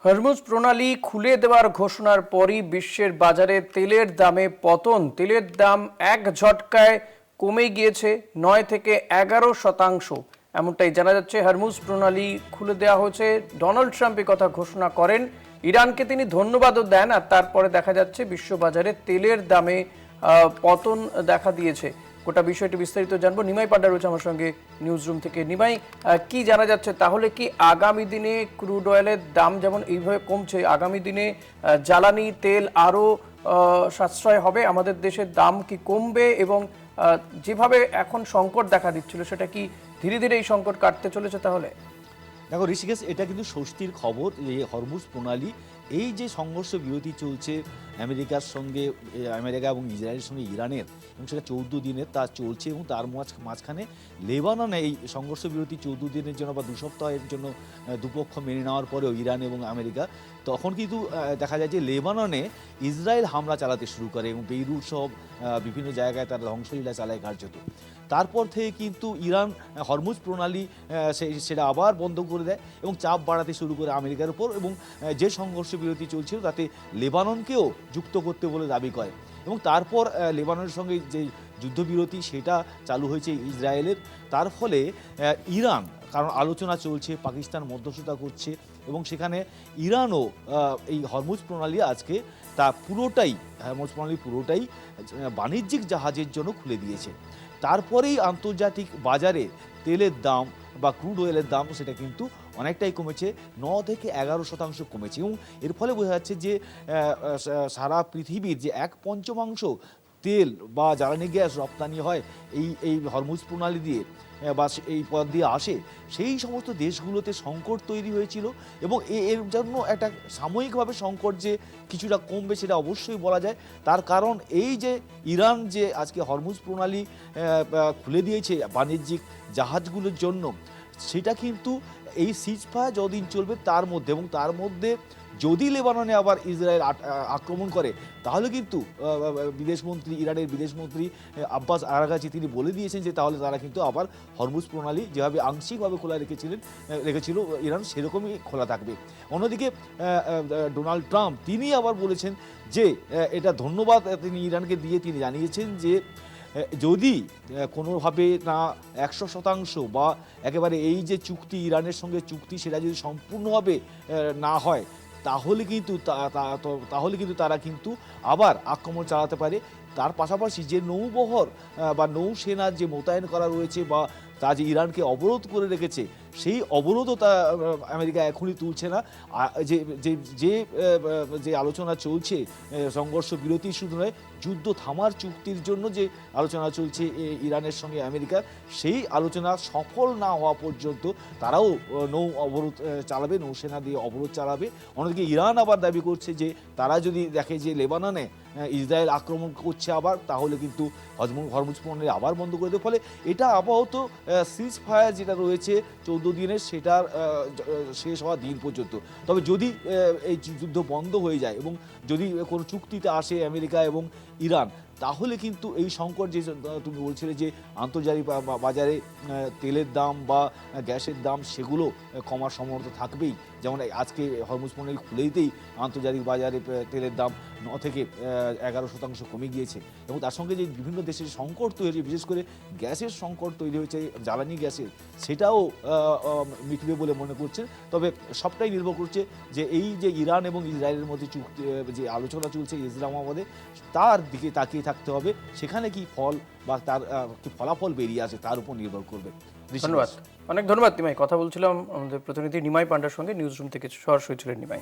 Hormuz প্রণালী খুলে দেওয়ার ঘোষণার পরই বিশ্বের বাজারে তেলের দামে পতন। তেলের দাম এক ঝটকায় কমে গিয়েছে ৯ থেকে ১১%। এমনটাই জানা যাচ্ছে। হরমুজ প্রণালী খুলে দেওয়া হয়েছে। ডোনাল্ড ট্রাম্প কথা ঘোষণা করেন, ইরানকে তিনি ধন্যবাদও দেন, আর তারপরে দেখা যাচ্ছে বিশ্ববাজারে তেলের দামে পতন দেখা দিয়েছে। গোটা বিষয়টি বিস্তারিত জানবো। নিমাই পান্ডা রয়েছে আমার সঙ্গে নিউজ রুম থেকে। নিমাই, কি জানা যাচ্ছে? তাহলে কি আগামী দিনে ক্রুড অয়েলের দাম যেমন এইভাবে কমছে, আগামী দিনে জ্বালানি তেল আরও সাশ্রয় হবে? আমাদের দেশের দাম কি কমবে? এবং যেভাবে এখন সংকট দেখা দিচ্ছিল, সেটা কি ধীরে ধীরে এই সংকট কাটতে চলেছে? তাহলে দেখো ঋষিকেশ, এটা কিন্তু স্বস্তির খবর। এই হরমুজ প্রণালী, এই যে সংঘর্ষ বিরতি চলছে আমেরিকার সঙ্গে, আমেরিকা এবং ইসরায়েলের সঙ্গে ইরানের, এবং সেটা 14 দিনের তা চলছে, এবং তার মাঝখানে লেবাননে এই সংঘর্ষ বিরতি 14 দিনের জন্য বা 2 সপ্তাহের জন্য দুপক্ষ মেনে নেওয়ার পরেও ইরান এবং আমেরিকা, তখন কিন্তু দেখা যায় যে লেবাননে ইসরায়েল হামলা চালাতে শুরু করে এবং বেইরুট সহ বিভিন্ন জায়গায় তারা ধ্বংসলীলা চালায় কার্যত। তারপর থেকে কিন্তু ইরান হরমুজ প্রণালী সেটা আবার বন্ধ করে দেয় এবং চাপ বাড়াতে শুরু করে আমেরিকার উপর, এবং যে সংঘর্ষ বিরতি চলছিল তাতে লেবাননকেও যুক্ত করতে বলে দাবি করে। এবং তারপর লেবাননের সঙ্গে যে যুদ্ধবিরতি সেটা চালু হয়েছে ইসরায়েলের। তার ফলে ইরান, কারণ আলোচনা চলছে, পাকিস্তান মধ্যস্থতা করছে, এবং সেখানে ইরানও এই হরমুজ প্রণালী আজকে হরমুজ প্রণালী পুরোটাই বাণিজ্যিক জাহাজের জন্য খুলে দিয়েছে। তারপরেই আন্তর্জাতিক বাজারে তেলের দাম বা ক্রুড অয়েলের দাম সেটা কিন্তু অনেকটাই কমেছে, ৯ থেকে ১১% কমেছে। এবং এর ফলে বোঝা যাচ্ছে যে সারা পৃথিবীর যে ১/৫ তেল বা জ্বালানি গ্যাস রপ্তানি হয় এই হরমুজ প্রণালী দিয়ে বা এই পথ দিয়ে আসে, সেই সমস্ত দেশগুলোতে সংকট তৈরি হয়েছিল। এবং এর জন্য একটা সাময়িকভাবে সংকট যে কিছুটা কমবে সেটা অবশ্যই বলা যায়। তার কারণ এই যে ইরান যে আজকে হরমুজ প্রণালী খুলে দিয়েছে বাণিজ্যিক জাহাজগুলোর জন্য, সেটা কিন্তু এই সিজফায়ার যতদিন চলবে তার মধ্যে, এবং তার মধ্যে যদি লেবাননে আবার ইসরায়েল আক্রমণ করে, তাহলে কিন্তু ইরানের বিদেশমন্ত্রী আব্বাস আরাগাচি তিনি বলে দিয়েছেন যে তাহলে তারা কিন্তু আবার হরমুজ প্রণালী যেভাবে আংশিকভাবে খোলা রেখেছিল ইরান, সেরকমই খোলা থাকবে। অন্যদিকে ডোনাল্ড ট্রাম্প তিনি আবার বলেছেন যে এটা ধন্যবাদ তিনি ইরানকে দিয়ে তিনি জানিয়েছেন যে যদি কোনোভাবে না ১০০% বা একেবারে এই যে চুক্তি, ইরানের সঙ্গে চুক্তি, সেটা যদি সম্পূর্ণভাবে না হয়, তাহলে কিন্তু তারা কিন্তু আবার আক্রমণ চালাতে পারে। তার পাশাপাশি যে নৌবহর বা নৌসেনার যে মোতায়েন করা রয়েছে বা তা যে ইরানকে অবরোধ করে রেখেছে, সেই অবরোধও আমেরিকা এখনই তুলছে না। যে আলোচনা চলছে, সংঘর্ষ বিরতি শুধু নয়, যুদ্ধ থামার চুক্তির জন্য যে আলোচনা চলছে ইরানের সঙ্গে আমেরিকার, সেই আলোচনা সফল না হওয়া পর্যন্ত তারাও নৌ অবরোধ চালাবে, নৌসেনা দিয়ে অবরোধ চালাবে। অন্যদিকে ইরান আবার দাবি করছে যে তারা যদি দেখে যে লেবাননে ইসরায়েল আক্রমণ করছে আবার, তাহলে কিন্তু হরমুজ প্রণালী আবার বন্ধ করে দেবে। ফলে এটা আপাতত সিজ ফায়ার যেটা রয়েছে 14 দিনের, সেটার শেষ হওয়ার দিন পর্যন্ত। তবে যদি এই যুদ্ধ বন্ধ হয়ে যায় এবং যদি কোনো চুক্তিতে আসে আমেরিকা এবং ইরান, তাহলে কিন্তু এই সংকট যে তুমি বলছিলে যে আন্তর্জাতিক বাজারে তেলের দাম বা গ্যাসের দাম সেগুলো কমার সম্ভাবনা থাকবেই। যেমন আজকে হরমুজ প্রণালী খুলে দিতেই আন্তর্জাতিক বাজারে তেলের দাম ৯ থেকে ১১% কমে গিয়েছে। এবং তার সঙ্গে যে বিভিন্ন দেশের সংকট তৈরি হয়েছে, বিশেষ করে গ্যাসের সংকট তৈরি হয়েছে, জ্বালানি গ্যাসের, সেটাও মিটবে বলে মনে করছেন। তবে সবটাই নির্ভর করছে যে এই যে ইরান এবং ইসরায়েলের মধ্যে চুক্তি যে আলোচনা চলছে ইসলামাবাদে, তার দিকে তাকিয়ে থাকতে হবে। সেখানে কি ফল বা তার কি ফলাফল বেরিয়ে আসে তার উপর নির্ভর করবে। ধন্যবাদ, অনেক ধন্যবাদ নিমাই। কথা বলছিলাম আমাদের প্রতিনিধি নিমাই পান্ডার সঙ্গে, নিউজ রুম থেকে সরাসরি ছিলেন নিমাই।